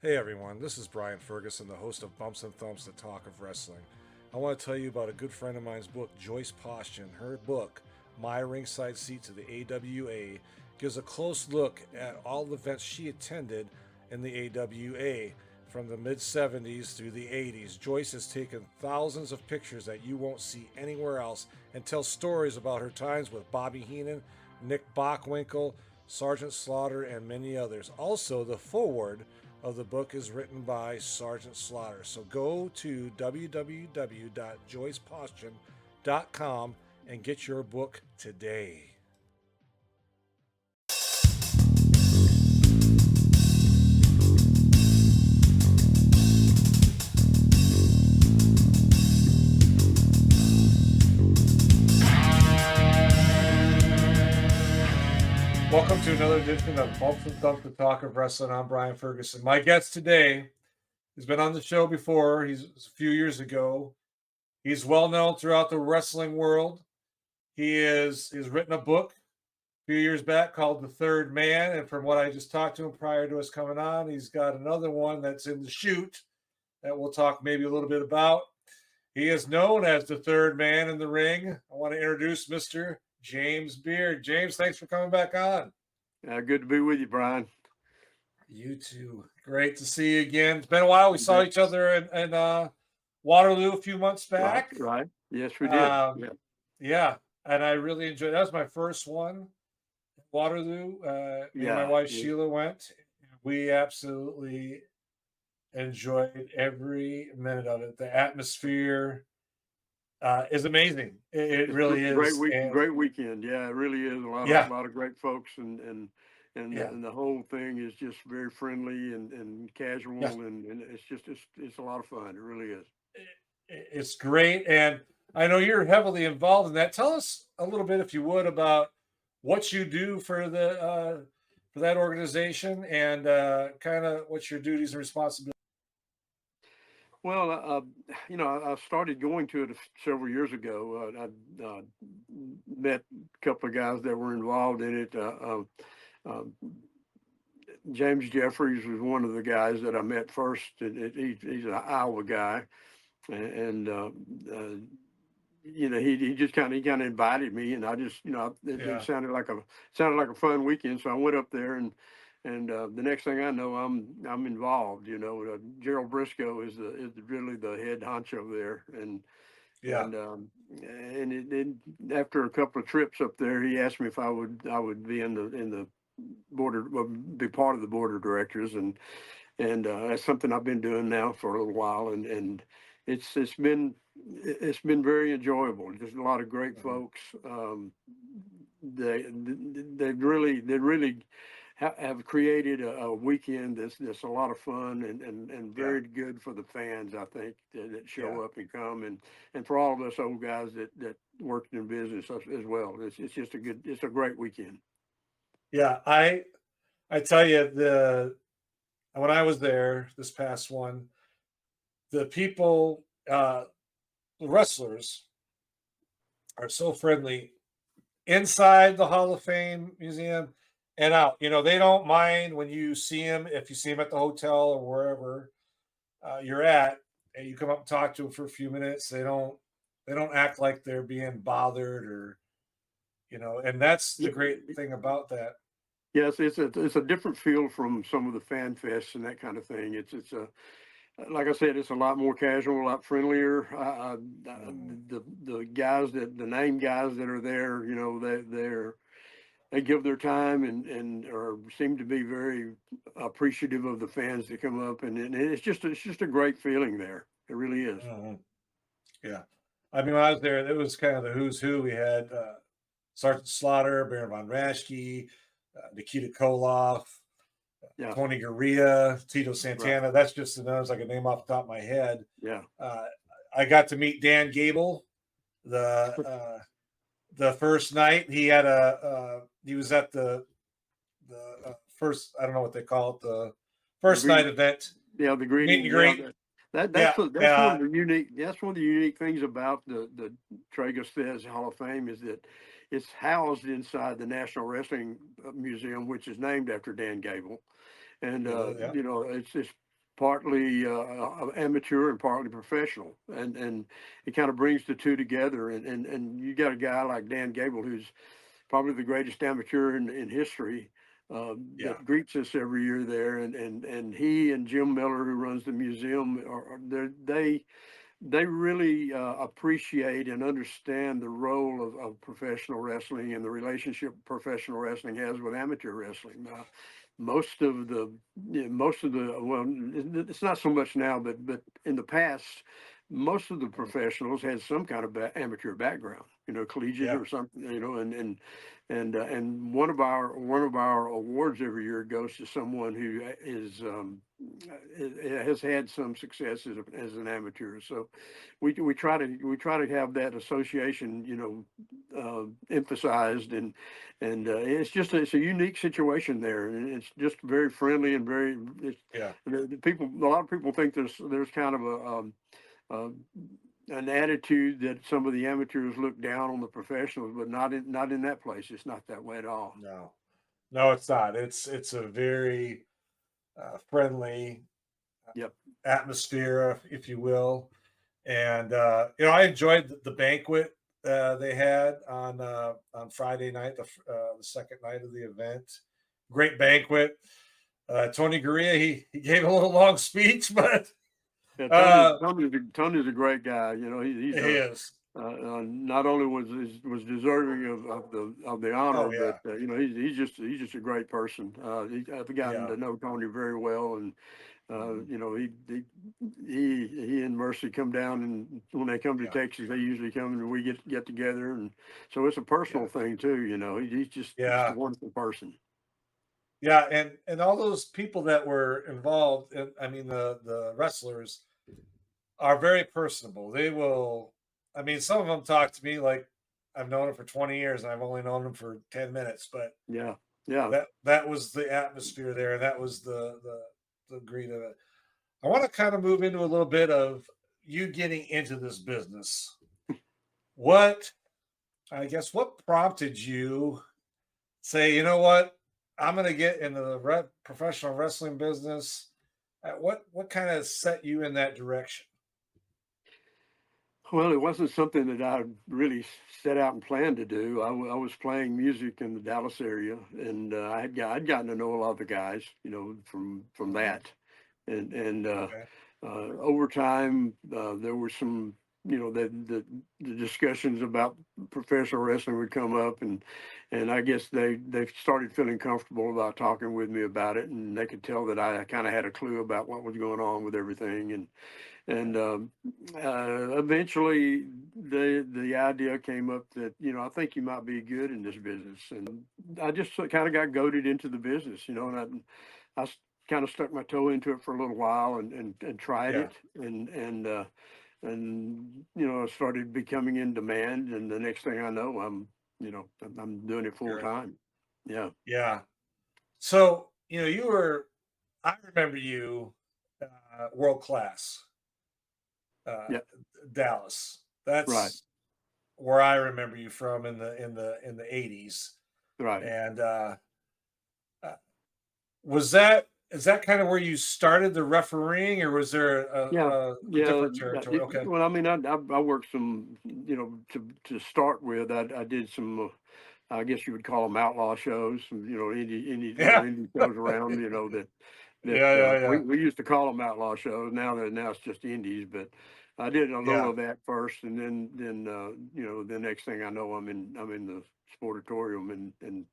Hey everyone, this is Brian Ferguson, the host of Bumps and Thumps, the Talk of Wrestling. I want to tell you about a good friend of mine's book, Joyce Poston. Her book, My Ringside Seat to the AWA, gives a close look at all the events she attended in the AWA from the mid 70s through the 80s. Joyce has taken thousands of pictures that you won't see anywhere else and tells stories about her times with Bobby Heenan, Nick Bockwinkel, Sergeant Slaughter, and many others. Also, the foreword of the book is written by Sergeant Slaughter. So go to www.joycepostion.com and get your book today. Welcome to another edition of Bumps and Thumps, the Talk of Wrestling. I'm Brian Ferguson. My guest today has been on the show before. He's a few years ago. He's well known throughout the wrestling world. He's written a book a few years back called The Third Man, and from what I just talked to him prior to us coming on, he's got another one that's in the shoot that we'll talk maybe a little bit about. He is known as the third man in the ring. I want to introduce Mr. James Beard. James, thanks for coming back on. Good to be with you, Brian. You too. Great to see you again. It's been a while. We You saw bet. each other in Waterloo a few months Right, back. right. Yes, we did. Um, Yeah, yeah, and I really enjoyed. That was my first one, Waterloo. Me and my yeah, wife yeah. Sheila went. We absolutely enjoyed every minute of it. The atmosphere is amazing. It It's really great is. week, And great weekend. Yeah, it really is. yeah, Lot of great folks, yeah, and the whole thing is just very friendly and yeah. casual, and it's a lot of fun. It really is. It's great. And I know you're heavily involved in that. Tell us a little bit, if you would, about what you do for that organization and kind of what your duties and responsibilities. Well, I started going to it several years ago. I met a couple of guys that were involved in it. Uh, James Jeffries was one of the guys that I met first. He's an Iowa guy, and uh, he just kind of invited me, and I just it Yeah. sounded like a fun weekend, so I went up there and the next thing I know, I'm involved. Gerald Briscoe is really the head honcho there, Yeah. after a couple of trips up there, he asked me if I would be in the board well, be part of the board of directors, and that's something I've been doing now for a little while, and it's it's been it's been very enjoyable. Just a lot of great Mhm. folks. They really have created a weekend that's a lot of fun and Yeah. very good for the fans. I think that Yeah. show up and come and for all of us old guys that worked in business as well. It's just it's a great weekend. Yeah. I tell you, the when I was there this past one, the people, the wrestlers are so friendly inside the Hall of Fame museum and out. They don't mind when you see them, if you see them at the hotel or wherever you're at, and you come up and talk to them for a few minutes. They don't act like they're being bothered or and that's the Yeah, great thing about that. yes, it's a different feel from some of the fan fests and that kind of thing. It's a like I said, it's a lot more casual, a lot friendlier. Mhm. The guys the name guys that are there, they give their time and or seem to be very appreciative of the fans that come up, and it's just a great feeling there. It really is. Mhm. Yeah, I mean, when I was there, it was kind of the who's who. We had Sergeant Slaughter, Baron von Raschke, Nikita Koloff, Yeah, Tony Garea, Tito right. Santana. That's just the names I can name off the top of my head. Yeah. Uh, I got to meet Dan Gable the first night. He was at the first, I don't know what they call it, the The first night greeting, event, yeah, the meet and greeting, yeah. greet. That's Yeah, that's one of the unique things about the Traeger Fez Hall of Fame is that it's housed inside the National Wrestling Museum, which is named after Dan Gable, and yeah, it's partly amateur and partly professional, and it kind of brings the two together. And you got a guy like Dan Gable, who's probably the greatest amateur in history, Yeah. that greets us every year there, and he and Jim Miller, who runs the museum, they really appreciate and understand the role of professional wrestling and the relationship professional wrestling has with amateur wrestling. Most of the, well, it's not so much now, but in the past, most of the professionals had some kind of amateur background, collegiate Yeah. or something, and one of our awards every year goes to someone who has had some success as an amateur. So we try to have that association, emphasized, and it's a unique situation there, and it's just very friendly and very. Yeah. A lot of people think there's kind of a an attitude that some of the amateurs look down on the professionals, but not in that place. It's not that way at all. No. No, it's not. It's a very friendly Yep. atmosphere, if you will. And I enjoyed the banquet they had on Friday night, the second night of the event. Great banquet. Tony Gurria, he gave a little long speech, but Yeah, uh, Tony's a great guy. he He's is. not only was deserving of the honor, Oh but yeah, he's just a great person. I've gotten yeah, to know Tony very well, and mhm, he and Mercy come down, and when they come to yeah, Texas, they usually come and we get together, and so it's a yeah, personal thing too. He's just a yeah, wonderful person. yeah, and all those people that were involved, and I mean the wrestlers are very personable. They will, I mean, some of them talk to me like I've known them for 20 years and I've only known them for 10 minutes, but Yeah, yeah. that was the atmosphere there. That was the greed of it. I want to kind of move into a little bit of you getting into this business. What, I guess, what prompted you say, you know what, I'm going to get into the professional wrestling business? What kind of set you in that direction? Well, it wasn't something that I really set out and planned to do. I was playing music in the Dallas area, and I'd gotten to know a lot of the guys, from Hmm. that, and Okay. over time there were some, the discussions about professional wrestling would come up, and I guess they started feeling comfortable about talking with me about it, and they could tell that I kind of had a clue about what was going on with everything, and Okay. eventually the idea came up that, I think you might be good in this business, and I just kind of got goaded into the business, and I kind of stuck my toe into it for a little while, and tried Yeah. it, and started becoming in demand, and the next thing I know, I'm doing it full You're in it. time. Yeah. Yeah. So, you were, I remember you, world class, uh, Yeah. Dallas. Right. That's where I remember you from in the 80s. Right. And uh, was that is that kind of where you started the refereeing, or was there Yeah, a yeah. different territory? Okay. Well, I mean, I worked some, to start with. I did some, I guess you would call them outlaw shows, some, Yeah. indie shows around, that Yeah. Yeah. we Yeah. we used to call them outlaw shows. Now it's just indies, but I did a little Yeah. of that first, and then the next thing I know, I'm in the sportatorium, and you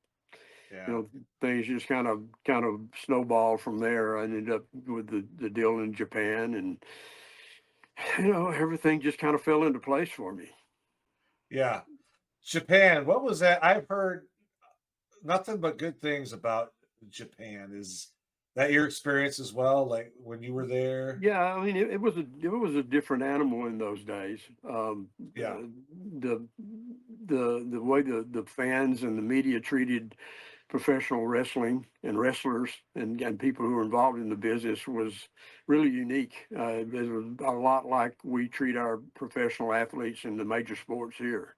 Yeah. know, things just kind of snowballed from there. I ended up with the deal in Japan, and everything just kind of fell into place for me. Yeah. Japan. What was that? I've heard nothing but good things about Japan. Is that your experience as well? Like when you were there? Yeah, I mean, it was a different animal in those days. Yeah. The the way the fans and the media treated professional wrestling and wrestlers and people who were involved in the business was really unique. It was a lot like we treat our professional athletes in the major sports here.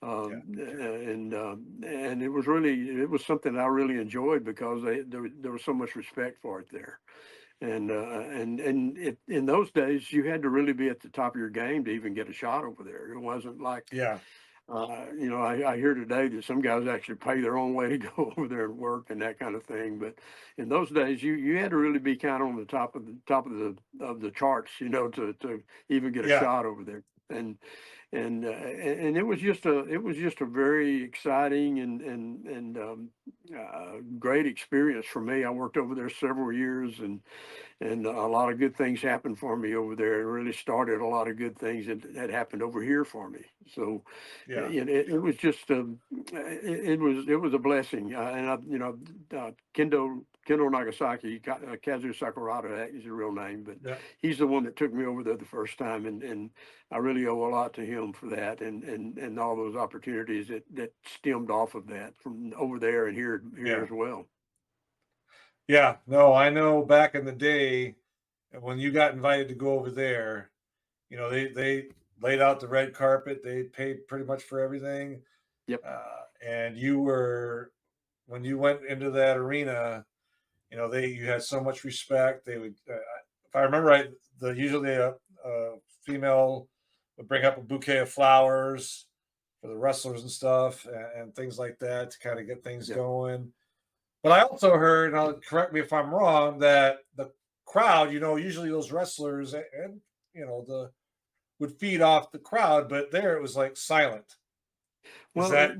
Yeah. And it was something I really enjoyed because there was so much respect for it there. In those days, you had to really be at the top of your game to even get a shot over there. It wasn't like, Yeah. I hear today that some guys actually pay their own way to go over there and work and that kind of thing. But in those days, you had to really be kind of on the top of the charts, to even get a Yeah. shot over there. And and it was just a very exciting and great experience for me. I worked over there several years, and a lot of good things happened for me over there. It really started a lot of good things that had happened over here for me. So Yeah. it was just it was a blessing. Kendo Nagasaki, Kazuo Sakurada, that is his real name, but Yeah. he's the one that took me over there the first time, and I really owe a lot to him for that, and all those opportunities that stemmed off of that from over there and here Yeah. as well. Yeah. No, I know back in the day when you got invited to go over there, they laid out the red carpet. They paid pretty much for everything. Yep. And you were when you went into that arena, you had so much respect. They would, if I remember right, the usually a female would bring up a bouquet of flowers for the wrestlers and stuff, and things like that to kind of get things Yep. going. But I also heard, now correct me if I'm wrong, that the crowd, usually those wrestlers and the would feed off the crowd, but there it was like silent. Is Well, that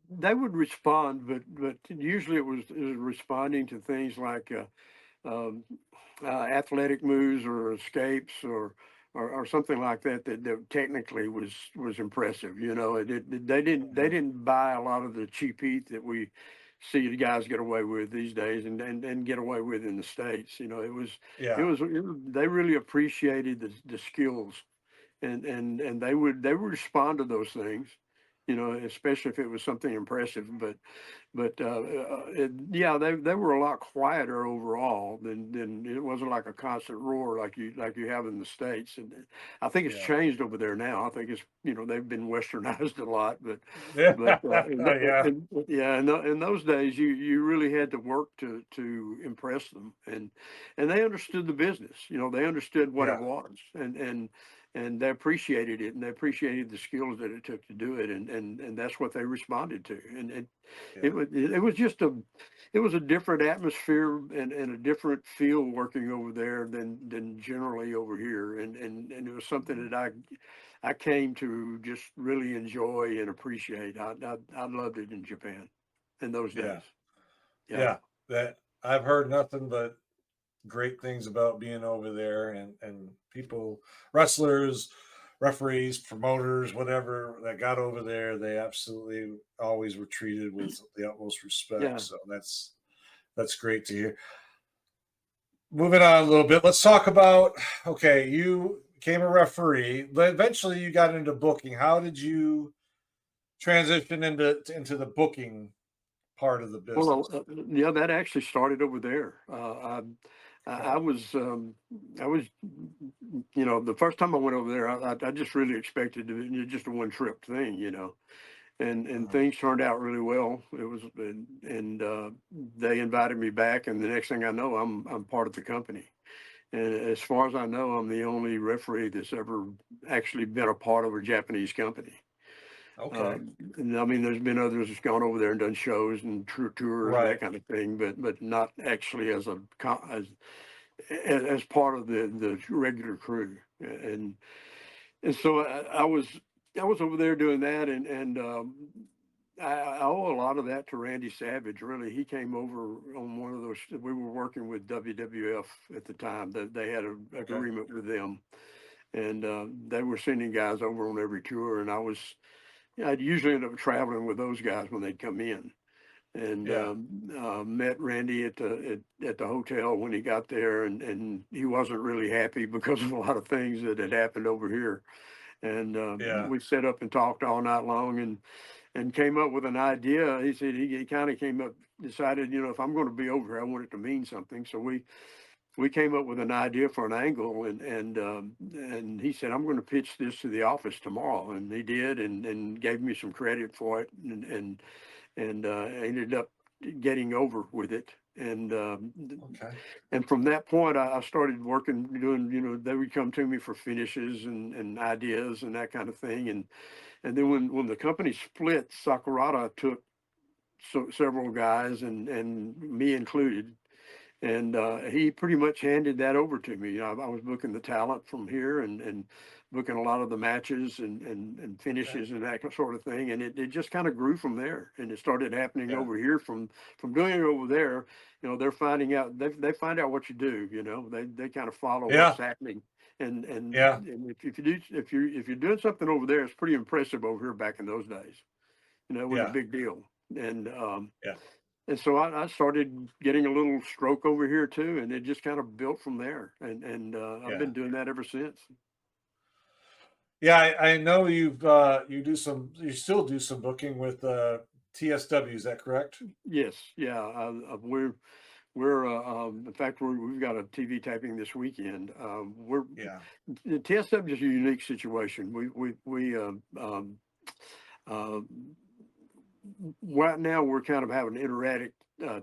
they would respond, but usually it was responding to things like um, athletic moves or escapes or something like that technically was impressive. They Mhm. didn't buy a lot of the cheap heat that we see the guys get away with these days and get away with in the States. Yeah, They really appreciated the skills, and they would respond to those things, especially if it was something impressive. Yeah, they were a lot quieter overall than it wasn't like a constant roar like you have in the States. And I think it's yeah, changed over there now. I think it's, they've been westernized a lot. yeah, yeah, Yeah, in those days you really had to work to impress them, and they understood the business. They understood what it yeah, was, and they appreciated it, and they appreciated the skills that it took to do it, and that's what they responded to. And yeah, it was a different atmosphere and a different feel working over there than generally over here, and it was something that I came to just really enjoy and appreciate. I loved it in Japan in those yeah, days. Yeah. yeah. That I've heard nothing but great things about being over there, and people, wrestlers, referees, promoters, whatever that got over there, they absolutely always were treated with the utmost respect. Yeah. So that's great to hear. Moving on a little bit, let's talk about, okay, you became a referee, but eventually you got into booking. How did you transition into the booking part of the Well, business? yeah, that actually started over there. I Okay. was, the first time I went over there, I just really expected to be just a one trip thing, and Uh-huh. things turned out really well. It was, and they invited me back, and the next thing I know, I'm part of the company. And as far as I know, I'm the only referee that's ever actually been a part of a Japanese company. Okay. And I mean, there's been others that's gone over there and done shows and tours and that Right. kind of thing, but not actually as part of the regular crew. And so I was over there doing that, and I owe a lot of that to Randy Savage. Really, he came over on one of those. We were working with WWF at the time. That they had an Okay. agreement with them, and they were sending guys over on every tour, and I'd usually end up traveling with those guys when they'd come in, and Yeah. met Randy at the hotel when he got there, and he wasn't really happy because of a lot of things that had happened over here. And Yeah. we sat up and talked all night long, and came up with an idea. He said he kind of came up, decided, if I'm going to be over here, I want it to mean something. So we came up with an idea for an angle, and he said, I'm going to pitch this to the office tomorrow, and he did, and gave me some credit for it, and ended up getting over with it. And Okay. and from that point, I started working, doing, they would come to me for finishes and ideas and that kind of thing. And then when the company split, Sakurada took several guys and me included, and he pretty much handed that over to me. I was booking the talent from here and booking a lot of the matches and Okay. finishes and that sort of thing. And it just kind of grew from there. And it started happening Yeah. over here from doing it over there. They're finding out, they find out what you do. They kind of follow what's Yeah. happening. Yeah. And if you do, if you're doing something over there, it's pretty impressive over here back in those days. It was a Yeah. big deal. And Yeah. and so I started getting a little stroke over here too, and it just kind of built from there. And I've Yeah. been doing that ever since. Yeah. I know you still do some booking with TSW. Is that correct? Yes, yeah. We're in fact we've got a TV taping this weekend. We're Yeah. The TSW is a unique situation. We uh, right now we're kind of having an erratic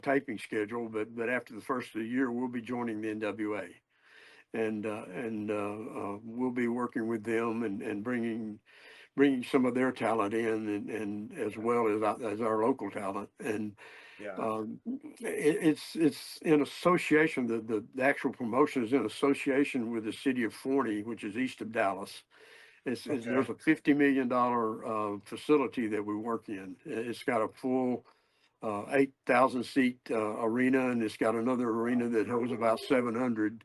taping schedule, but after the first of the year we'll be joining the NWA. And we'll be working with them and bringing some of their talent in, and as well as our local talent. And Yeah. it's in association. The actual promotion is in association with the city of Forney, which is east of Dallas. Okay. There's a $50 million facility that we work in. It's got a full 8,000 seat arena, and it's got another arena that holds about 700,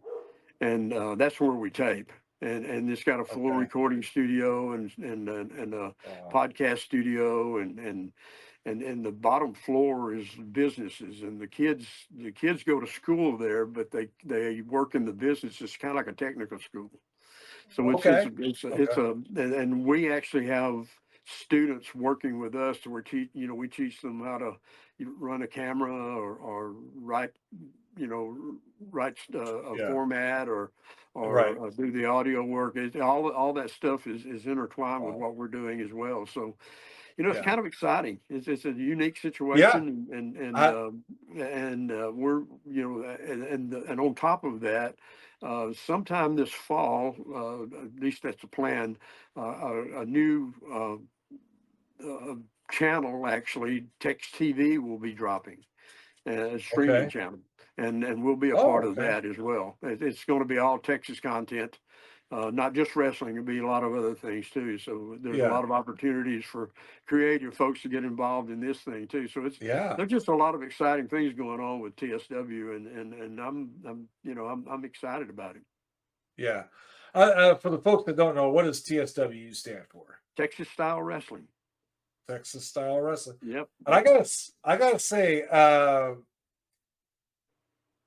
and that's where we tape. And it's got a full Okay. recording studio and a Wow. podcast studio, and the bottom floor is businesses, and the kids go to school there, but they work in the business. It's kind of like a technical school. So Okay. it's Okay. a and we actually have students working with us. So we teach them how to run a camera or write, you know, write a Yeah. format Right. or do the audio work. All that stuff is intertwined with Wow. what we're doing as well. So it's Yeah. kind of exciting. It's a unique Yeah. situation, I we're and on top of that, sometime this fall, at least that's the plan. A new uh, channel, actually, Text TV, will be dropping, a streaming Okay. channel, and we'll be a Oh, part of okay. that as well. It's going to be all Texas content, not just wrestling. It'll be a lot of other things too. So there's a Yeah. lot of opportunities for creative folks to get involved in this thing too. So Yeah. there's just a lot of exciting things going on with TSW, and I'm excited about it. Yeah. For the folks that don't know, what does TSW stand for? Texas style wrestling. Texas Style Wrestling. Yep, And yep. I gotta say,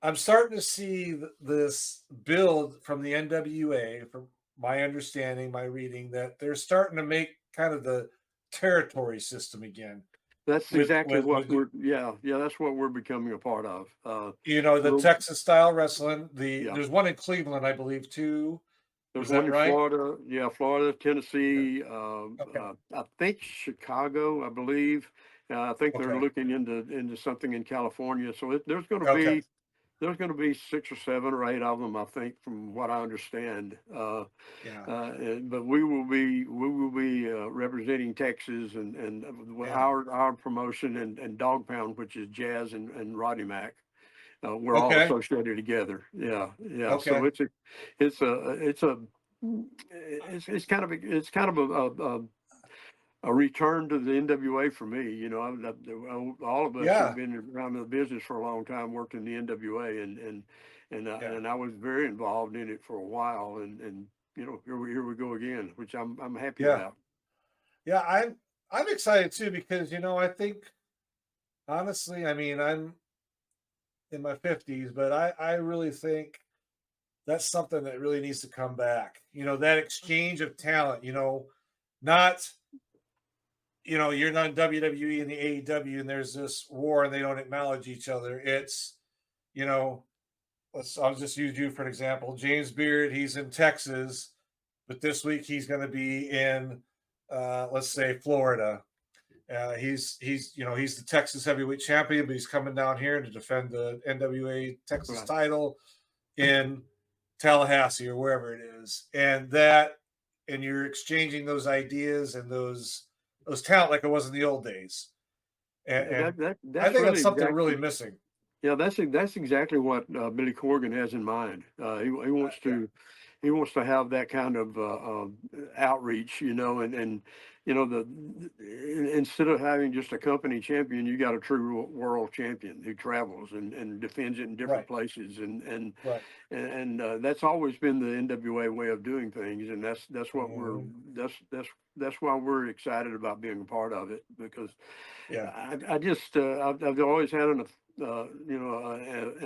I'm starting to see this build from the NWA, from my understanding, my reading, that they're starting to make kind of the territory system again That's with exactly with what with yeah, that's what we're becoming a part of. the We'll, Texas style wrestling. yeah. There's one in Cleveland, I believe, too. There's Is one that in right? Florida, yeah, Florida, Okay. Tennessee, Okay. I think Chicago, I believe. I think they're Okay. looking into something in California. So Okay. there's going to be 6 or 7 or 8 of them, I think, from what I understand. Yeah. But we will be representing Texas and Yeah. our promotion and Dog Pound, which is Jazz and Roddy Mac. We're all Okay. associated together. Yeah, yeah. So Okay. it's kind of a return to the NWA for me. All of us who've Yeah. been around the business for a long time worked in the NWA, Yeah. and I was very involved in it for a while, and here we go again, which I'm happy Yeah. about. Yeah. I'm excited too because I think honestly, I mean, I'm in my 50s, but I really think that's something that really needs to come back. That exchange of talent, not, you're not in WWE and the AEW and there's this war and they don't acknowledge each other. It's, you know, I'll just use you for an example. James Beard, he's in Texas, but this week he's going to be in, let's say, Florida. He's the Texas heavyweight champion, but he's coming down here to defend the NWA Texas Right. title in Tallahassee or wherever it is, and you're exchanging those ideas and those talent like it was in the old days, and I That's think that's really something we're really exactly. missing. Yeah, that's exactly what Billy Corgan has in mind. He wants Yeah, to have that kind of outreach, and instead of having just a company champion, you got a true world champion who travels and defends it in different right, places, right. and that's always been the NWA way of doing things, and that's what we're Mhm. that's why we're excited about being a part of it because Yeah, I just I've always had an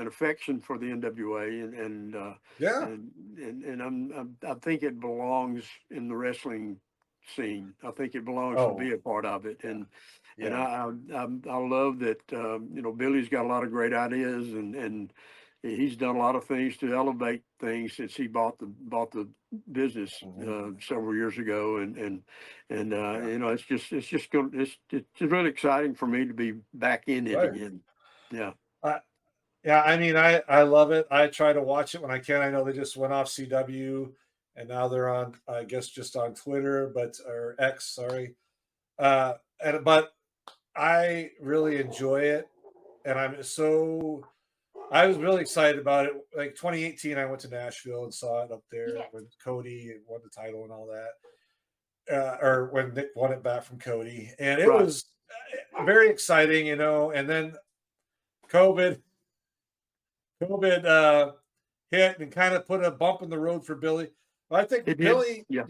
affection for the NWA yeah, and I think it belongs in the wrestling scene. I think it belongs to oh be a part of it, yeah, and yeah, I love that Billy's got a lot of great ideas and he's done a lot of things to elevate things since he bought the business mhm, several years ago and yeah, it's just going it's really exciting for me to be back in it right. again. Yeah. Yeah, I mean, I love it. I try to watch it when I can. I know they just went off CW, and now they're on, I guess, just on Twitter, but or X, sorry. But I really enjoy it, and I was really excited about it. Like 2018, I went to Nashville and saw it up there when Cody won the title and all that, or when Nick won it back from Cody, and it Right. was very exciting, And then COVID, COVID hit and kind of put a bump in the road for Billy. But I think It did. Billy, Yeah.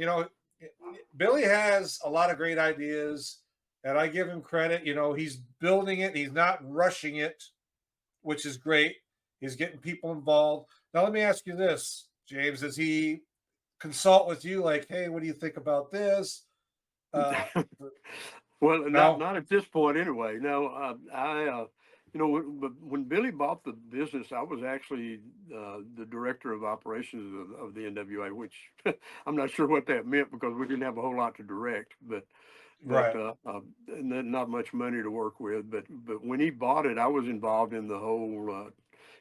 Billy has a lot of great ideas, and I give him credit. He's building it, he's not rushing it, which is great. He's getting people involved. Now, let me ask you this, James: Does he consult with you, like, "Hey, what do you think about this?" Uh, Well, not no, not at this point anyway. No, when Billy bought the business, I was actually the director of operations of the NWA, which I'm not sure what that meant because we didn't have a whole lot to direct, but right? and then not much money to work with. But when he bought it, I was involved in the whole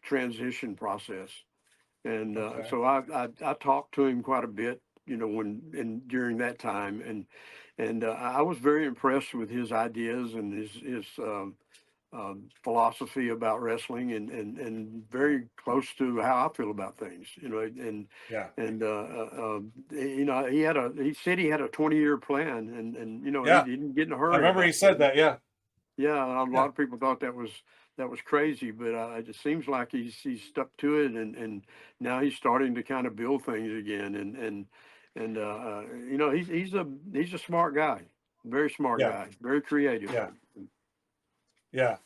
transition process, and Okay, so I talked to him quite a bit, when and during that time, and I was very impressed with his ideas and his philosophy about wrestling, and very close to how I feel about things, yeah, he said he had a 20-year plan, and he yeah. didn't get in a I hurry remember he about said things. that. Yeah, Yeah, a yeah, lot of people thought that was crazy, but it just seems like he's stuck to it, and now he's starting to kind of build things again, and he's a smart guy, very smart yeah, guy, very creative. yeah, yeah.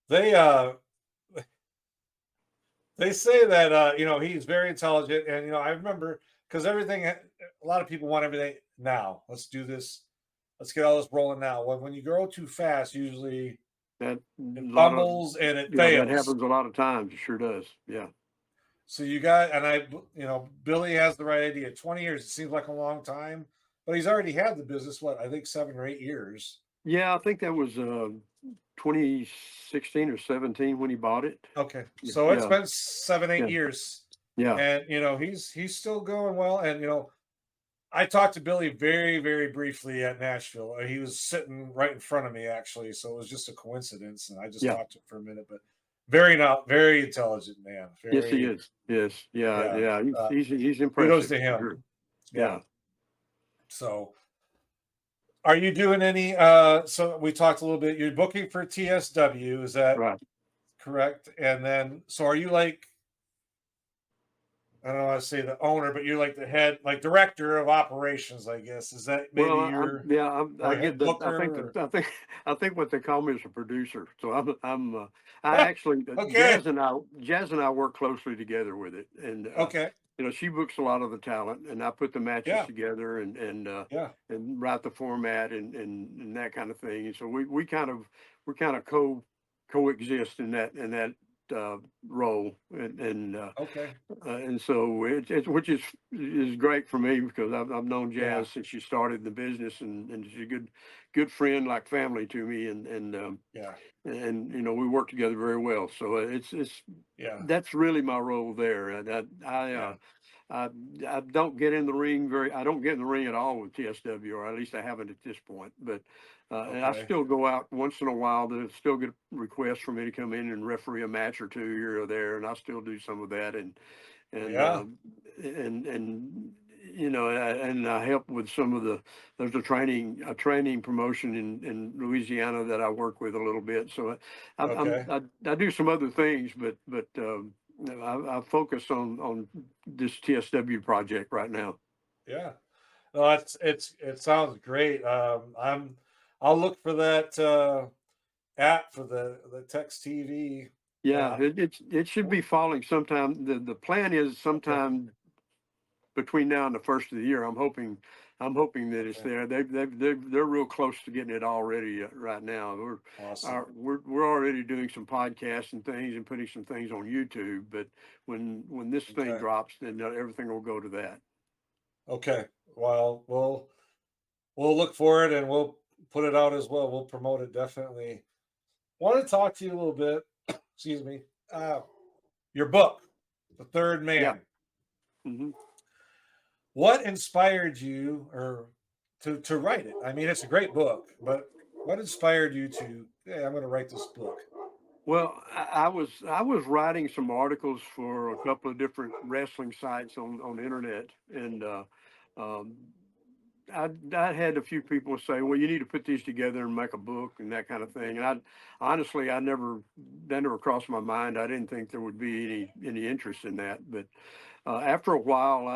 They they say that he's very intelligent, and I remember because a lot of people want everything now. Let's do this. Let's get all this rolling now. When you grow too fast, usually That it a lot of fumbles and it yeah, that fails. happens a lot of times. It sure does. Yeah. So you got, and Billy has the right idea. 20 years, it seems like a long time, but he's already had the business. What, I think 7 or 8 years. Yeah, I think that was 2016 or 17 when he bought it. Okay, Yeah, so it's yeah, been 7, 8 yeah, years, yeah. and he's still going well. And I talked to Billy very, very briefly at Nashville. He was sitting right in front of me, actually, so it was just a coincidence, and I just Yeah. talked to him for a minute. But very not very intelligent man. Yes, he Very, is. Yes. Yeah. yeah. Yeah. Uh, He's Kudos impressive to for him. sure. Yeah. Yeah. So, are you doing any? So we talked a little bit. You're booking for TSW, is that Right. correct? And then, so are you like, I don't want to say the owner, but you're like the head, like director of operations, I guess. Is that maybe Well, your I or get head the. booker? I think what they call me is a producer. So I Or, actually okay. Jazz and I work closely together with it, and Okay. she books a lot of the talent, and I put the matches Yeah. together Yeah. and write the format and that kind of thing. And so we kind of coexist in that role, Okay. and so it's which is great for me because I've known Yeah. Jazz since she started the business, and she's a good friend, like family to me, Yeah. and we work together very well. So it's Yeah. that's really my role there. And Yeah. I I don't get in the ring very. I don't get in the ring at all with TSW, or at least I haven't at this point. But and I Okay. still go out once in a while. To still get requests for me to come in and referee a match or two here or there, and I still do some of that. And Yeah. and I help with some of the. There's a training promotion in Louisiana that I work with a little bit. So Okay. I do some other things, but I focus on this TSW project right now. Yeah. No, it sounds great. I'll look for that app for the text TV Yeah, app. it should be falling sometime. The plan is Okay. sometime between now and the first of the year. I'm hoping that it's Okay. there. They're real close to getting it all ready right now. Awesome. We're already doing some podcasts and things and putting some things on YouTube. But when this thing Okay. drops, then everything will go to that. Okay. Well, we'll look for it and we'll put it out as well. We'll promote it definitely. Want to talk to you a little bit. Excuse me. Uh, your book, The Third Yeah. Man. hmm What inspired you or to write it? I mean, it's a great book, but what inspired you to, hey, I'm going to write this book? Well, I was writing some articles for a couple of different wrestling sites on the internet, and um, I had a few people say, "Well, you need to put these together and make a book and that kind of thing." And honestly, that never crossed my mind. I didn't think there would be any interest in that. But after a while,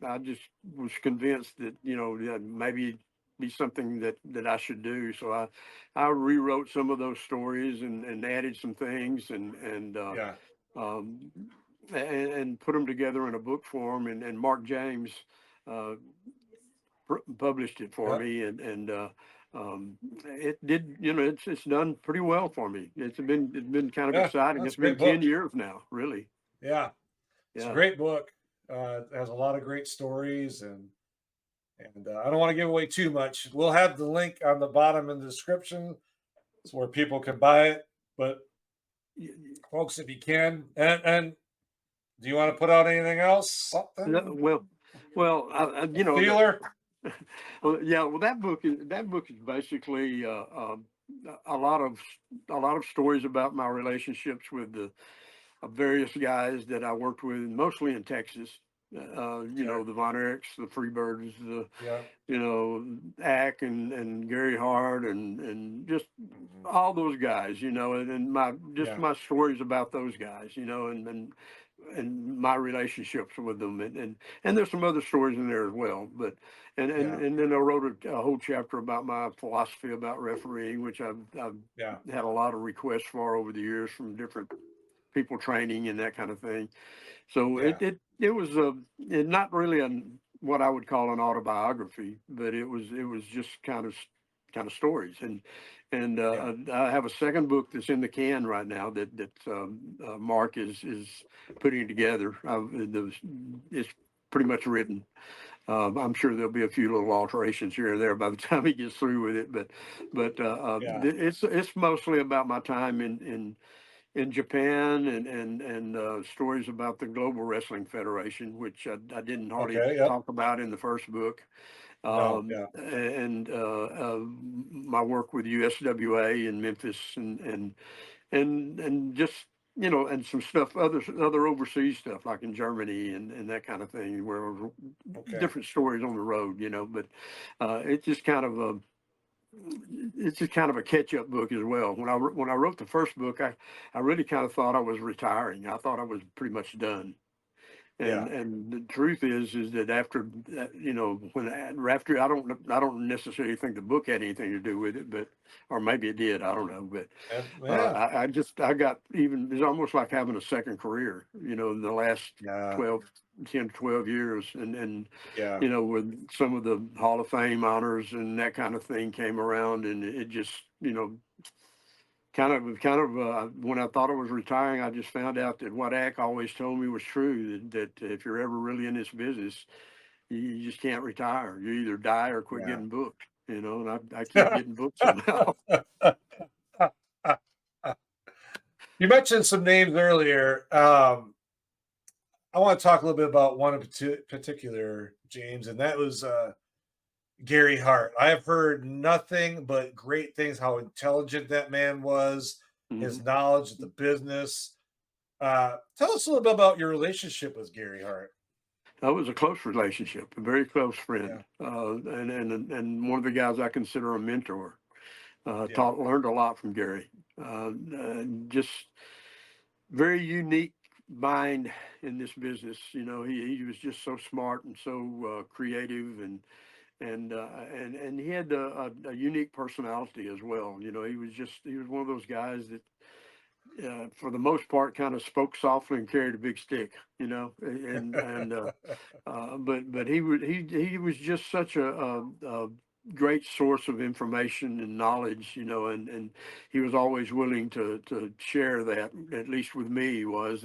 I just was convinced that that maybe be something that I should do. So I rewrote some of those stories and added some things Yeah. um, and put them together in a book form. And Mark James. Uh, Published it for Yeah. me, it did. It's done pretty well for me. It's been kind of Yeah. exciting. That's It's a been great 10 book. years now, really. Yeah. It's a Yeah. great book. It has a lot of great stories and I don't want to give away too much. We'll have the link on the bottom in the description so where people can buy it. But folks, if you can, and do you want to put out anything else? No, Something well, a feeler? well, yeah. Well, that book is basically a lot of a lot of stories about my relationships with the various guys that I worked with, mostly in Texas. Okay. The Von Erichs, the Freebirds, the Yeah. Ack and Gary Hart and just Mhm. all those guys, and Yeah. my stories about those guys, and my relationships with them, and there's some other stories in there as well. But Yeah. and then I wrote a whole chapter about my philosophy about refereeing, which I've Yeah. had a lot of requests for over the years from different people training and that kind of thing. So Yeah. it was not really what I would call an autobiography, but it was just kind of stories. And Yeah. I have a second book that's in the can right now that Mark is putting together. It's pretty much written. I'm sure there'll be a few little alterations here and there by the time he gets through with it, but Yeah. it's mostly about my time in Japan and stories about the Global Wrestling Federation, which I didn't hardly Okay. Yep. talk about in the first book, No. Yeah. and my work with USWA in Memphis and just and some stuff, other overseas stuff like in Germany and that kind of thing, where Okay. different stories on the road, but it's just kind of a catch-up book as well. When I wrote the first book, I really kind of thought I was retiring. I thought I was pretty much done. And Yeah. and the truth is that after that, after I don't necessarily think the book had anything to do with it, but or maybe it did. I don't know, but And, yeah. I got even. It's almost like having a second career. In the last Yeah. 12, 10 to 12 years, and Yeah. with some of the Hall of Fame honors and that kind of thing came around, and it just when I thought I was retiring, I just found out that what Ack always told me was true, that if you're ever really in this business, you just can't retire. You either die or quit Yeah. getting booked, and I keep getting booked somehow. You mentioned some names earlier. I want to talk a little bit about one in particular, James, and that was Gary Hart. I have heard nothing but great things, how intelligent that man was, his Mhm. knowledge of the business. Tell us a little bit about your relationship with Gary Hart. That was a close relationship, a very close Yeah, friend, and one of the guys I consider a mentor. yeah, Learned a lot from Gary. Just very unique mind in this business. He was just so smart and so creative, and he had a unique personality as well. He was one of those guys that, for the most part, kind of spoke softly and carried a big stick. But he was just such a great source of information and knowledge. And he was always willing to share that, at least with me. He was,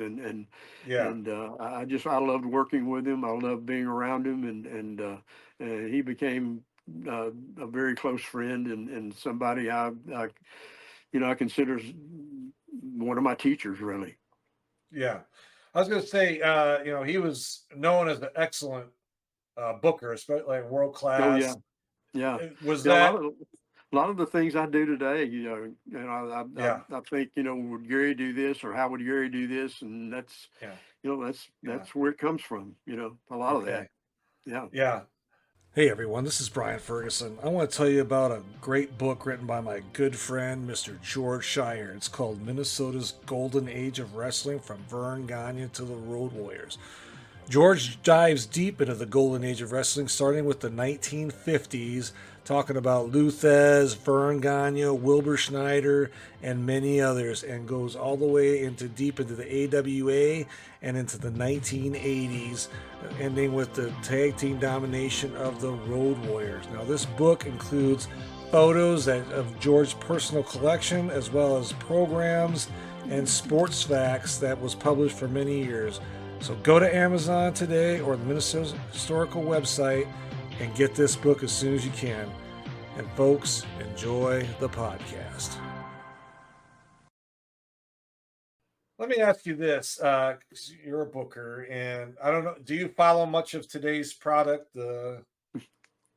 yeah, I loved working with him. I loved being around him, and he became a very close friend, and somebody I consider one of my teachers, really. yeah. I was going to say, he was known as an excellent booker, especially like world Oh yeah, class. yeah, Was yeah. that? A lot of the things I do today, Yeah, I think, would Gary do this, or how would Gary do this, and yeah, yeah. that's where it comes from. A lot of that. Okay, Yeah. yeah. Hey everyone, this is Brian Ferguson. I want to tell you about a great book written by my good friend, Mr. George Shire. It's called Minnesota's Golden Age of Wrestling from Vern Gagne to the Road Warriors. George dives deep into the golden age of wrestling, starting with the 1950s, talking about Lou Thez, Vern Gagne, Wilbur Schneider, and many others, and goes all the way deep into the AWA and into the 1980s, ending with the tag team domination of the Road Warriors. Now, this book includes photos of George's personal collection, as well as programs and sports facts that was published for many years. So go to Amazon today or the Minnesota Historical website and get this book as soon as you can. And folks, enjoy the podcast. Let me ask you this, 'cause you're a booker, and I don't know, do you follow much of today's product, the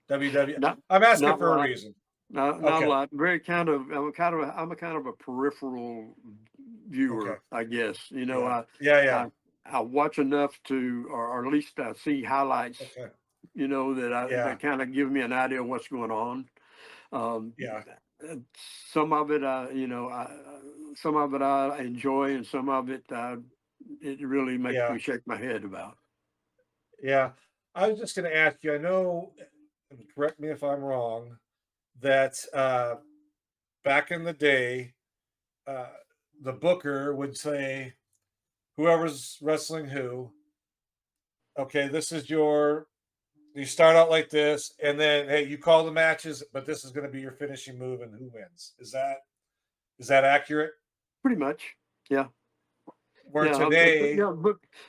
WWE? Not I'm asking not a for a lot. reason. Not a Okay, lot. I'm a kind of a peripheral okay, viewer, I guess. yeah, yeah, yeah, I watch enough or at least I see highlights. okay, That yeah, kind of give me an idea of what's going on. Um, yeah, uh, some of it, some of it I enjoy, and some of it, it really makes yeah, me shake my head about. yeah. I was just going to ask you. I know, and correct me if I'm wrong, that back in the day, uh, the booker would say, whoever's wrestling who, okay, this is you start out like this, and then hey, you call the matches, but this is going to be your finishing move, and who wins? Is that accurate? Pretty much, yeah. Where Yeah, today,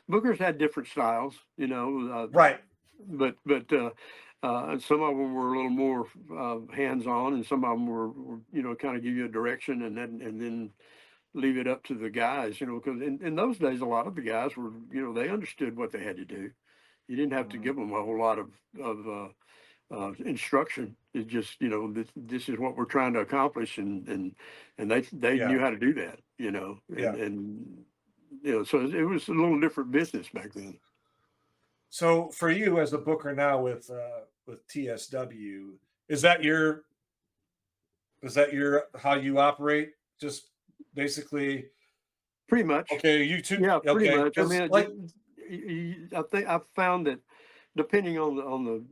Booker's had different styles, right? some of them were a little more hands-on, and some of them were kind of give you a direction, and then leave it up to the guys, because in those days, a lot of the guys were, they understood what they had to do. You didn't have to Mhm. give them a whole lot of instruction. It just, this is what we're trying to accomplish, and they Yeah, knew how to do that, yeah. so it was a little different business back then. So for you as a booker now with TSW, is that your how you operate? Just basically, Pretty much. okay, you two, Yeah, pretty okay, much. I because mean, like, I think I've found that depending on the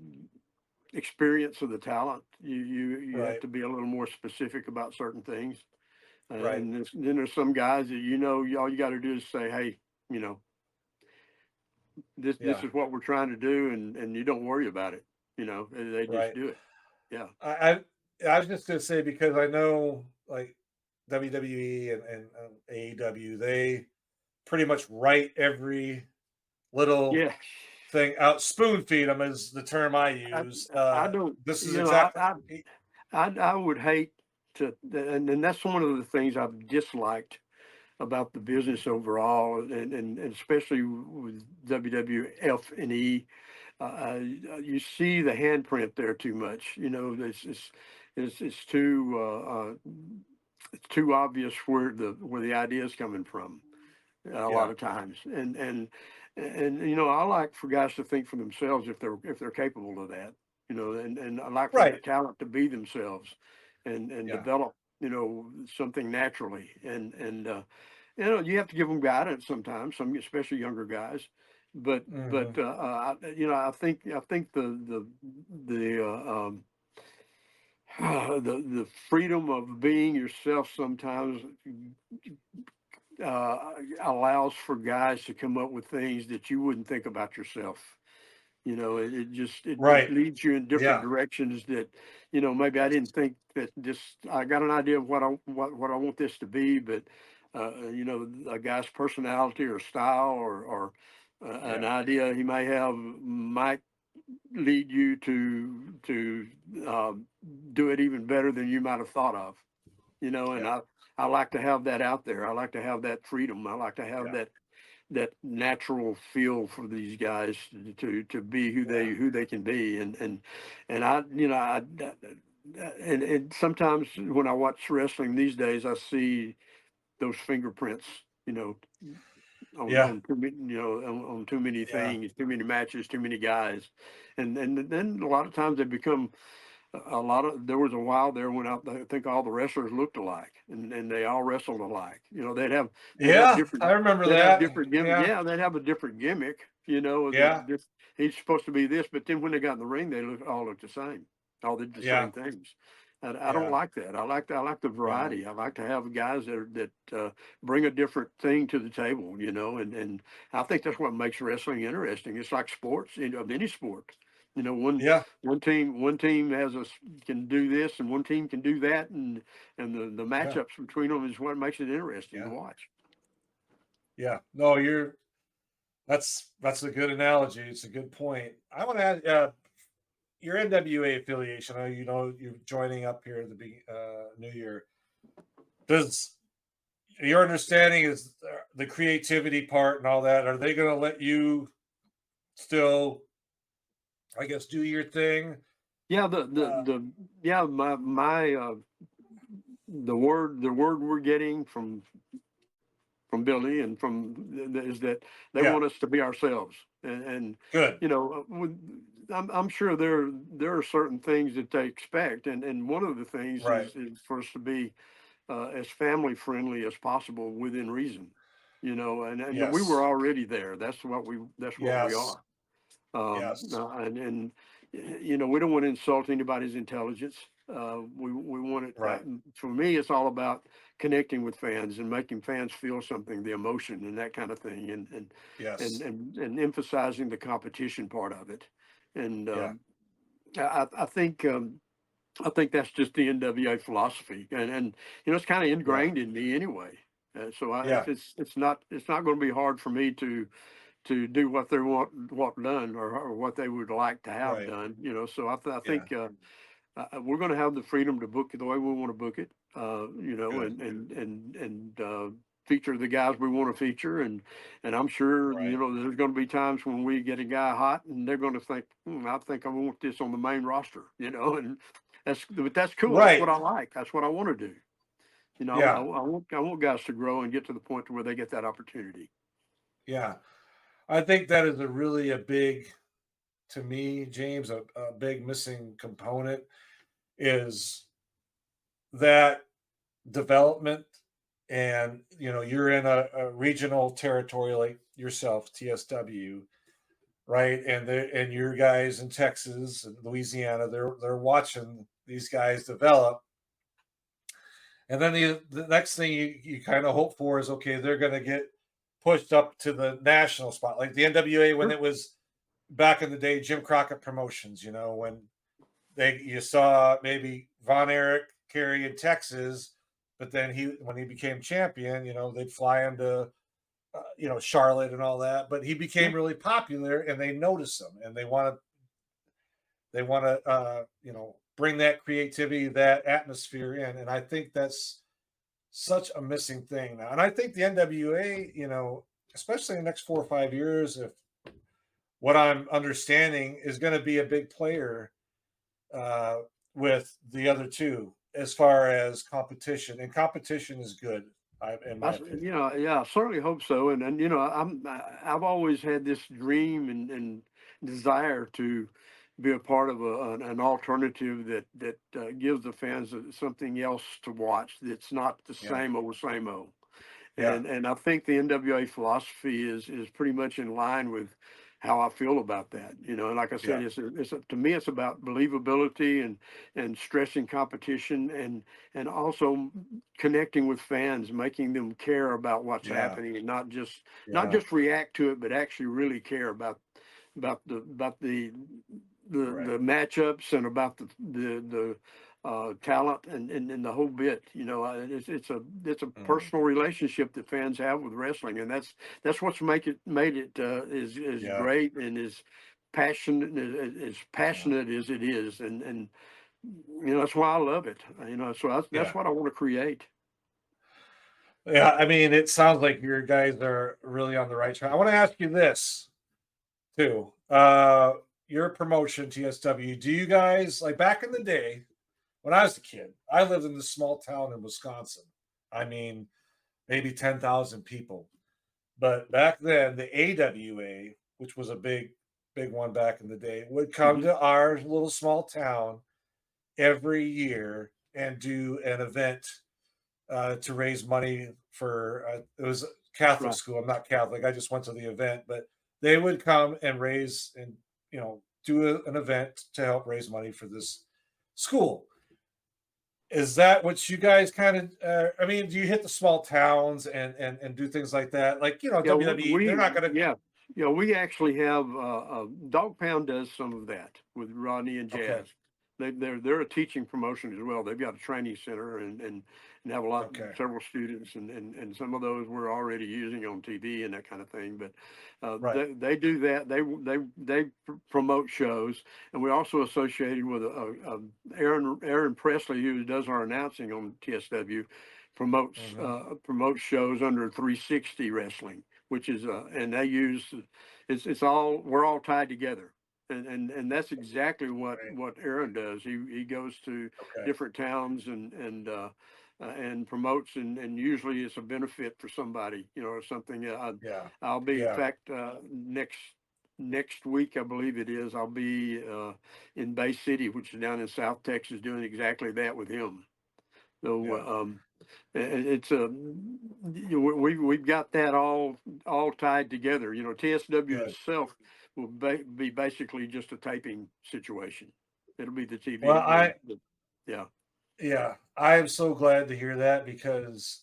experience of the talent, you have right, to be a little more specific about certain things. right, Then there's some guys that all you got to do is say, hey, you know, this yeah, is what we're trying to do, and you don't worry about it. They just right. do it. Yeah. I was just gonna say because I know like WWE and AEW, they pretty much write every little Yeah. thing out. Spoon feed them is the term I I, use. I don't, This is you know, exactly. I would hate to, and that's one of the things I've disliked about the business overall, and especially with WWF and E. You see the handprint there too much. You know, it's too it's too obvious where the idea is coming from a lot Yeah. of times, and you know, I like for guys to think for themselves if they're capable of that. You know, and I like for Right. that talent to be themselves, and Yeah. develop, you know, something naturally, and you know, you have to give them guidance sometimes, some especially younger guys. Hmm. You know, I think the freedom of being yourself sometimes uh, allows for guys to come up with things that you wouldn't think about yourself. You know, it Right. leads you in different Yeah. directions that, you know, maybe I Yes. didn't think that this. I got an idea of what I want this to be, but you know, a guy's personality or style or an Yeah. idea he may have might lead you to uh, do it even better than you might have thought of. You know, and Yeah. I like to have that out there. I like to have that freedom. I like to have Yeah. that natural feel for these guys to be Yeah. who they can be, and I, you know, and sometimes when I watch wrestling these days, I see those fingerprints, you know, Yeah. on too many, you know, on too many Yeah. things, too many matches, too many guys, and then a lot of times they become a lot of. There was a while there when I think all the wrestlers looked alike, and they all wrestled alike. You know, Yeah. I remember they'd have that. different gimmick. Yeah. Yeah, they'd have a different gimmick. You know, Yeah. he's supposed to be this, but then when they got in the ring, all looked the same. All did the Yeah. same things. And I don't Yeah. like that. I like the No. variety. I like to have guys that bring a different thing to the table. You know, and I think that's what makes wrestling interesting. It's like sports, of any sport. You know, Yeah. one team can do this and one team can do that, and the Yeah. matchups between them is what makes it interesting to Yeah. watch. Yeah. No, that's a good analogy. It's a good point. I want to add your NWA affiliation. You know you're joining up here at the New Year. Does your understanding is the creativity part and all that? Are they going to let you still, I guess, do your thing? Yeah, Uh, yeah, my the word we're getting from Billy and is that they yeah. want us to be ourselves, and Good. you know, I'm sure there are certain things that they expect, and one of the things Right. is for us to be as family friendly as possible within reason. You know, and we were Yes. already there. That's what we Yes. are. Yes. And you know, we don't want to insult anybody's intelligence. We want it. Right. For me, it's all about connecting with fans and making fans feel something, the emotion and that kind of thing, Yes. and emphasizing the competition part of it. And Yeah. I think that's just the NWA philosophy, and you know, it's kind of Yeah. ingrained in me anyway. So Yeah. it's not going to be hard for me to do what they want done, or what they would like to have Right. done. You know, so I Yeah. think we're going to have the freedom to book it the way we want to book it. You know, Good. and feature the guys we want to feature, and I'm sure, you Right. know, there's going to be times when we get a guy hot and they're going to think, I think I want this on the main roster. You know, and that's cool. That's what Right. I like. That's what I want to do. You know, Yeah. I want guys to grow and get to the point to where they get that opportunity. Yeah. I think that is a big, to me, James, a big missing component is that development. And you're in a regional territory like yourself, TSW, right? And your guys in Texas and Louisiana, they're watching these guys develop. And then the next thing you kind of hope for is, okay, they're going to get pushed up to the national spot, like the NWA when Sure. it was back in the day, Jim Crockett Promotions. When you saw maybe Von Erich carry in Texas, but then when he became champion, they'd fly him to Charlotte and all that. But he Yeah. became really popular, and they notice him, and they want to bring that creativity, that atmosphere in, and I think that's such a missing thing now. And I think the NWA, especially in the next 4 or 5 years, if what I'm understanding is going to be a big player uh, with the other two as far as competition, and competition is good, in my opinion. Yeah, I certainly hope so. And I've always had this dream and desire to be a part of an alternative that gives the fans something else to watch that's not the Yeah, same old. yeah, And I think the NWA philosophy is pretty much in line with how I feel about that. And like I yeah, said, to me it's about believability and stressing competition and also connecting with fans, making them care about what's yeah, happening and not yeah. just react to it, but actually really care about Right. the matchups and about the talent and the whole bit. It's a Mhm. personal relationship that fans have with wrestling, and that's what's made it is Yeah, great and is passionate as yeah, passionate as it is, and that's why I love it. So that's yeah. what I want to create. Yeah, I mean, it sounds like your guys are really on the right track. I want to ask you this too. Your promotion, TSW, do you guys like back in the day when I was a kid? I lived in this small town in Wisconsin. I mean, maybe 10,000 people. But back then, the AWA, which was a big one back in the day, would come Hmm. to our little small town every year and do an event to raise money for it was a Catholic Right. school. I'm not Catholic. I just went to the event, but they would come and raise and do an event to help raise money for this school. Is that what you guys kind of? I mean, do you hit the small towns and do things like that? Like Yeah, WWE, they're not going to. we actually have Dog Pound does some of that with Rodney and Okay, Jazz. They're a teaching promotion as well. They've got a training center and have okay, several students and some of those we're already using on TV and that kind of thing. But right. they do that. They promote shows, and we're also associated with Aaron Presley, who does our announcing on TSW, Hmm. promotes shows under 360 Wrestling, which is and they use it's all we're all tied together, and that's exactly Right. what Aaron does. He goes to Okay. different towns and promotes, and usually it's a benefit for somebody, or something. Yeah. I'll be, in Yeah. fact, next week, I believe it is, I'll be in Bay City, which is down in South Texas, doing exactly that with him. So Yeah. it's we've got that all tied together. TSW Good. itself will be basically just a taping situation. It'll be the Well, TV. Yeah, yeah, I am so glad to hear that because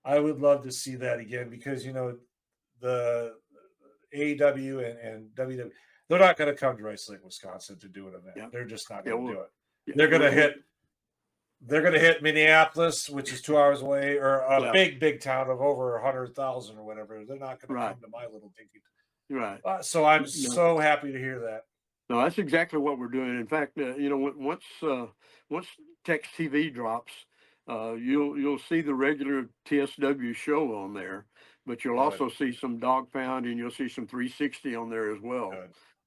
I would love to see that again because the AEW and WWE, they're not going to come to Rice Lake, Wisconsin to do an event. yeah, They're just not yeah. going to Well, do it. yeah, They're going to hit they're going to hit Minneapolis, which is 2 hours away, or a yeah, big town of over 100,000 or whatever. They're not going to right, come to my little dinky. right. So I'm No, so happy to hear that. no, that's exactly what we're doing. In fact, once Text TV drops, you'll see the regular TSW show on there, but you'll Good, also see some Dog Pound and you'll see some 360 on there as well.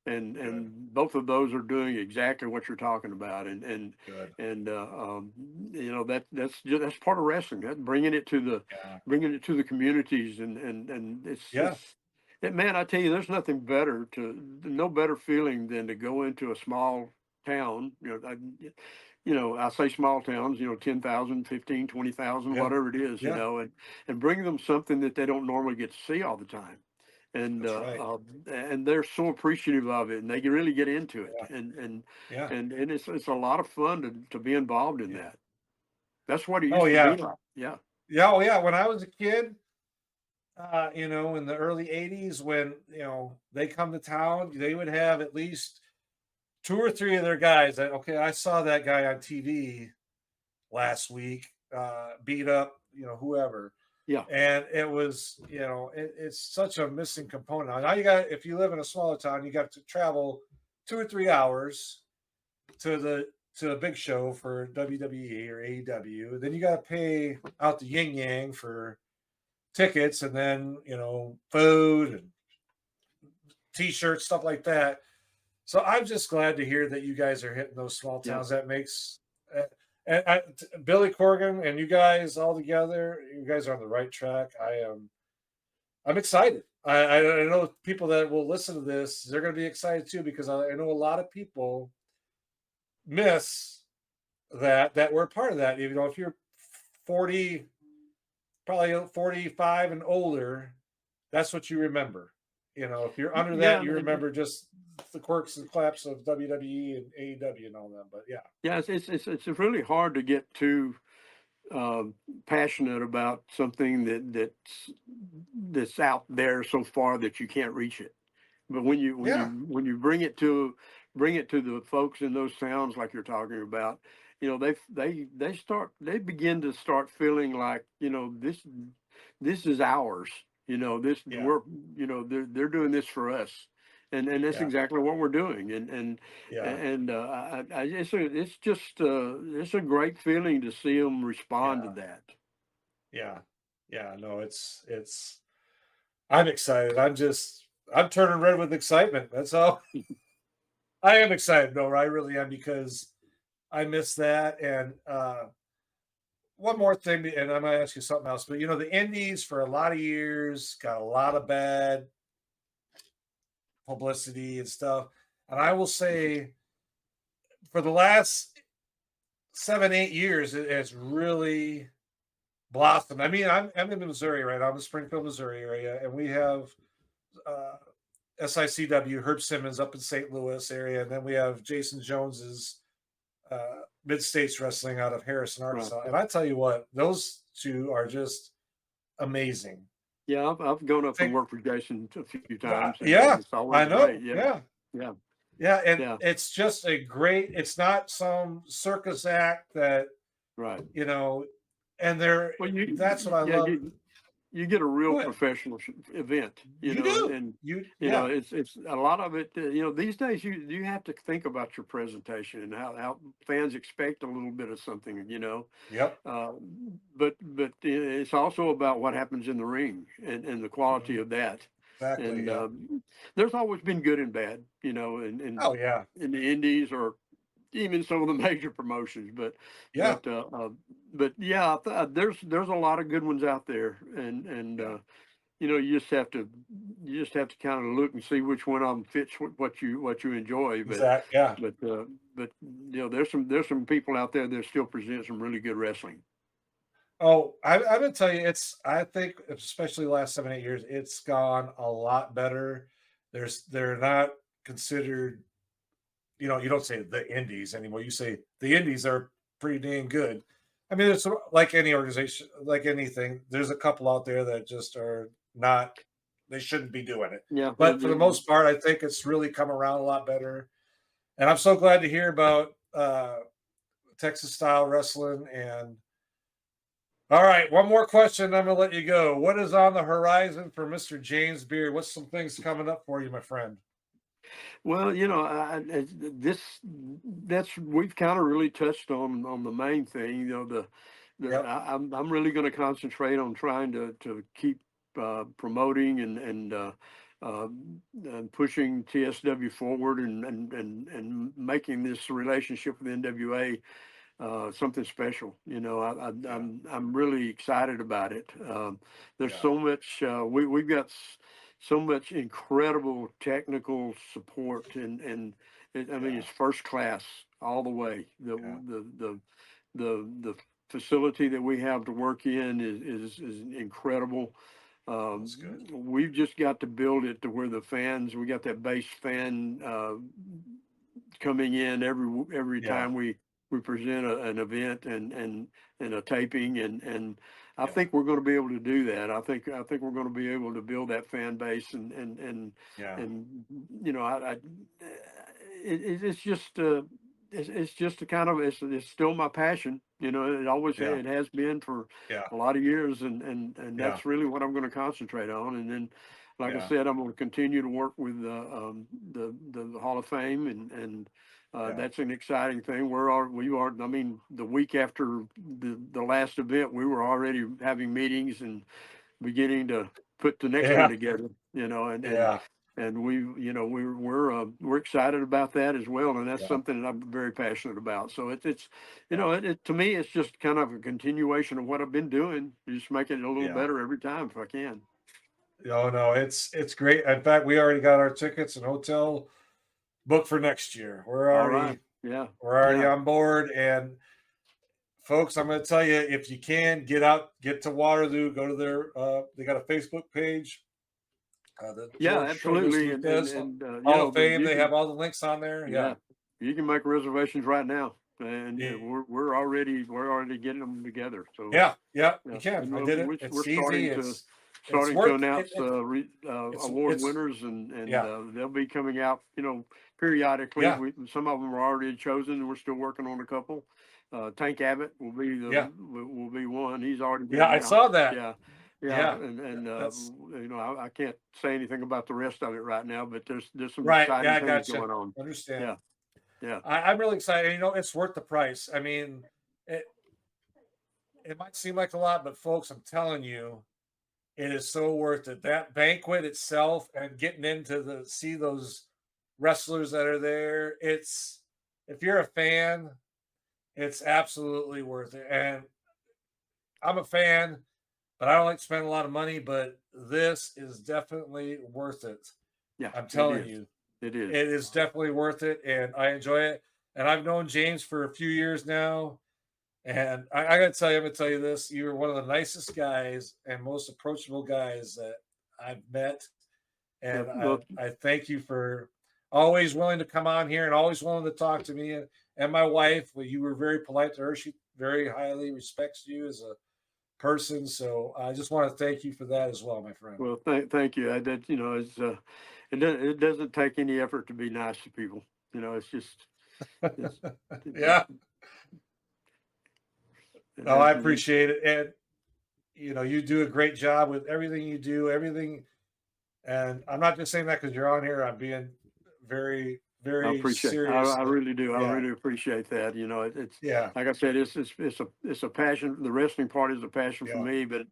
good, good, And both of those are doing exactly what you're talking about. good. And that's part of wrestling. That Yeah, bringing it to the communities and yeah, man, I tell you, there's no better feeling than to go into a small town. I say small towns, 10,000, 15, 20,000, yeah, whatever it is, yeah. and bring them something that they don't normally get to see all the time. And, That's right. and they're so appreciative of it and they can really get into it. Yeah, yeah, And it's a lot of fun to be involved in yeah. that. That's what it Oh used to be yeah, like. Yeah. yeah. Oh yeah. When I was a kid, in the early '80s, when they come to town, they would have at least two or three of their guys that okay, I saw that guy on TV last week. beat up, whoever. Yeah. And it was, it's such a missing component. Now you got, if you live in a smaller town, you got to travel 2 or 3 hours to the big show for WWE or AEW. Then you got to pay out the yin yang for tickets, and then food and t-shirts, stuff like that. So I'm just glad to hear that you guys are hitting those small Yeah. towns. That makes and Billy Corgan and you guys all together. You guys are on the right track. I'm excited. I know people that will listen to this. They're going to be excited too because I know a lot of people miss that we're part of that. If you're 40, probably 45 and older, that's what you remember. If you're under that, Yeah. you remember just the quirks and claps of WWE and AEW and all that. But yeah, Yeah. It's really hard to get too passionate about something that's out there so far that you can't reach it. But yeah, when you bring it to the folks in those towns like you're talking about, they begin to start feeling like, this is ours. This yeah, we're they're doing this for us. And that's yeah, exactly what we're doing. yeah, It's a great feeling to see them respond to yeah, that. yeah, yeah. No, it's. I'm excited. I'm turning red with excitement. That's all. I am excited, no, I really am because I miss that. And one more thing, and I'm gonna ask you something else. But the Indies for a lot of years got a lot of bad publicity and stuff. And I will say, for the last 7, 8 years, it has really blossomed. I mean, I'm in Missouri, right? I'm in Springfield, Missouri area, and we have uh, SICW Herb Simmons up in St. Louis area, and then we have Jason Jones's Mid States Wrestling out of Harrison, Right. Arkansas. And I tell you what, those two are just amazing. Yeah, I've gone up and Think, worked for Jason a few times, and yeah, it's always I great. know. Yeah, Yeah, yeah, yeah, and yeah. it's just a great. It's not some circus act that Right. you know, and they're. Well, That's what I yeah, love. you get a real Go ahead. professional event, You do. and Yeah, it's a lot of it. These days you have to think about your presentation and how fans expect a little bit of something. yep, Uh, but it's also about what happens in the ring and the quality mhm, of that. exactly. And Yep. there's always been good and bad, Oh yeah, in the indies or even some of the major promotions. yeah, But uh, uh, but yeah, there's a lot of good ones out there, yeah. you just have to kind of look and see which one of them fits what you enjoy. Exactly. Yeah. But there's some people out there that still present some really good wrestling. Oh, I'm gonna tell you, I think, especially the last 7, 8 years, it's gone a lot better. They're not considered. You don't say the indies anymore. You say the indies are pretty dang good. I mean, it's like any organization, like anything. There's a couple out there that just are not. They shouldn't be doing it. Yeah, But for the most part, I think it's really come around a lot better. And I'm so glad to hear about Texas style wrestling. And all right, one more question. I'm gonna let you go. What is on the horizon for Mr. James Beard? What's some things coming up for you, my friend? well, that's we've kind of really touched on the main thing. Yep. I'm really going to concentrate on trying to keep promoting uh, and pushing TSW forward and making this relationship with NWA something special. Yeah. I'm really excited about it. There's Yeah. so much. We've got so much incredible technical support, I mean Yeah. it's first class all the way. Yeah. The facility that we have to work in is incredible. That's good. We've just got to build it to where we got that base fan coming in every Yeah. time we present an event and a taping, and I Yeah. think we're going to be able to do that. I think we're going to be able to build that fan base Yeah. and it's just it's just a kind of it's still my passion. You know, it always Yeah. it has been for Yeah. a lot of years, and Yeah. that's really what I'm going to concentrate on. And then, like I Yeah. said, I'm going to continue to work with the Hall of Fame, and Yeah. that's an exciting thing. We are. I mean, the week after the last event, we were already having meetings and beginning to put the next one Yeah. together. You know, Yeah. and we, you know, we're excited about that as well, and that's Yeah. something that I'm very passionate about. So it's you Yeah. know, to me, it's just kind of a continuation of what I've been doing, just making it a little Yeah. better every time if I can. Oh no, it's great. In fact, we already got our tickets and hotel booked for next year. All right, yeah, We're already yeah, on board. And folks, I'm going to tell you, if you can get out, get to Waterloo, go to their. They got a Facebook page, the yeah, George Trogos absolutely, Lucas you Hall know, of Fame. you They can, have all the links on there. Yeah. yeah, you can make reservations right now, and Y- we're already getting them together. So Yeah. Yeah. You yeah, can. and I did it. we're It's easy. starting to It's worth announce it. award It's winners, and yeah. they'll be coming out, you know, periodically. Yeah. Some of them are already chosen, and we're still working on a couple. Tank Abbott Yeah. will be one. He's already been Yeah. I announced. saw that. Yeah, yeah, Yeah. and That's you know, I can't say anything about the rest of it right now, but there's some right. Yeah. exciting I things gotcha. going on. Understand. Yeah, yeah. I'm really excited. You know, it's worth the price. I mean, it, it might seem like a lot, but folks, I'm telling you, it is so worth it. That banquet itself and getting into the see those wrestlers that are there. It's if you're a fan, it's absolutely worth it. And I'm a fan, but I don't like to spend a lot of money, but this is definitely worth it. Yeah, I'm it telling is. you, It is. it is definitely worth it, and I enjoy it. And I've known James for a few years now, and I gotta tell you, I'm gonna tell you this: you're one of the nicest guys and most approachable guys that I've met, and Well, I thank you for always willing to come on here and always willing to talk to me and my wife. Well, you were very polite to her; she very highly respects you as a person. So I just want to thank you for that as well, my friend. well, thank you. I did, you know, it doesn't take any effort to be nice to people. You know, it's just, it's, Yeah, it no, I has to be. appreciate it, and you know, you do a great job with everything you do, everything. And I'm not just saying that because you're on here. I'm being very, I very appreciate. serious. I really do. I Yeah, really appreciate that. You know, it's yeah, like I said, it's a passion. The wrestling part is a passion for yeah. me, but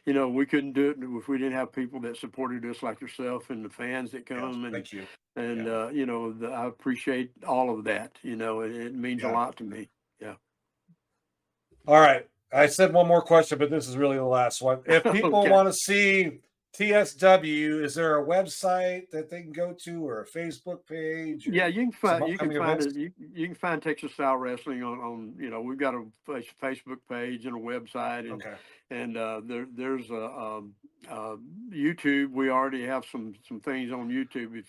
you know, we couldn't do it if we didn't have people that supported us like yourself and the fans that Yes, come thank you. and Yeah, you know, I appreciate all of that. You know, it means a yeah. lot to me. Yeah. All right. I said one more question, but this is really the last one. If people Okay. want to see TSW, is there a website that they can go to or a Facebook page Yeah, or some you can upcoming find events? it. You can find Texas Style Wrestling on, you know, we've got a Facebook page and a website, Okay. and there's a uh, YouTube. We already have some things on YouTube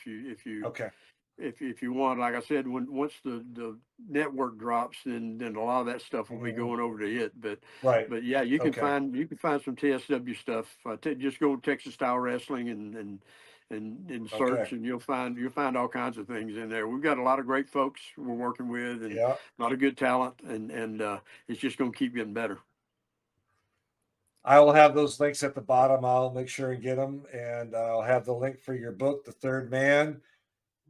Okay. if you want. Like I said, once the network drops, then a lot of that stuff will be Mhm. going over to it. Right. But yeah, Okay. you can find some TSW stuff. Just go to Texas Style Wrestling and Okay. search, and you'll find all kinds of things in there. We've got a lot of great folks we're working with, and Yeah. a lot of good talent, and it's just going to keep getting better. I will have those links at the bottom. I'll make sure and get them, and I'll have the link for your book, The Third Man.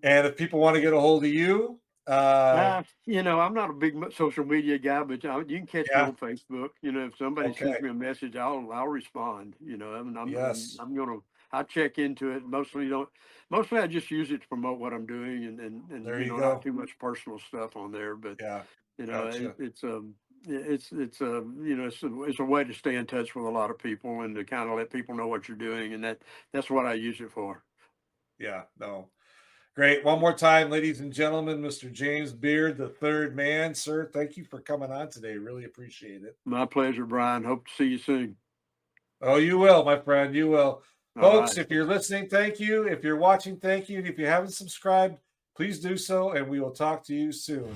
And if people want to get a hold of you, You know, I'm not a big social media guy, but you can catch me yeah, on Facebook. You know, if somebody okay, sends me a message, I'll respond. You know, yes, I'm gonna I check into it. Mostly I just use it to promote what I'm doing, and there you you know, not go. too much personal stuff on there. But Yeah, you know, gotcha. it's you know, it's a way to stay in touch with a lot of people and to kind of let people know what you're doing, and that's what I use it for. Yeah, no, great. One more time, ladies and gentlemen, Mr. James Beard, the third man, sir. Thank you for coming on today. Really appreciate it. My pleasure, Brian. Hope to see you soon. Oh, you will, my friend. You will. All Folks, right. if you're listening, thank you. If you're watching, thank you. And if you haven't subscribed, please do so, and we will talk to you soon.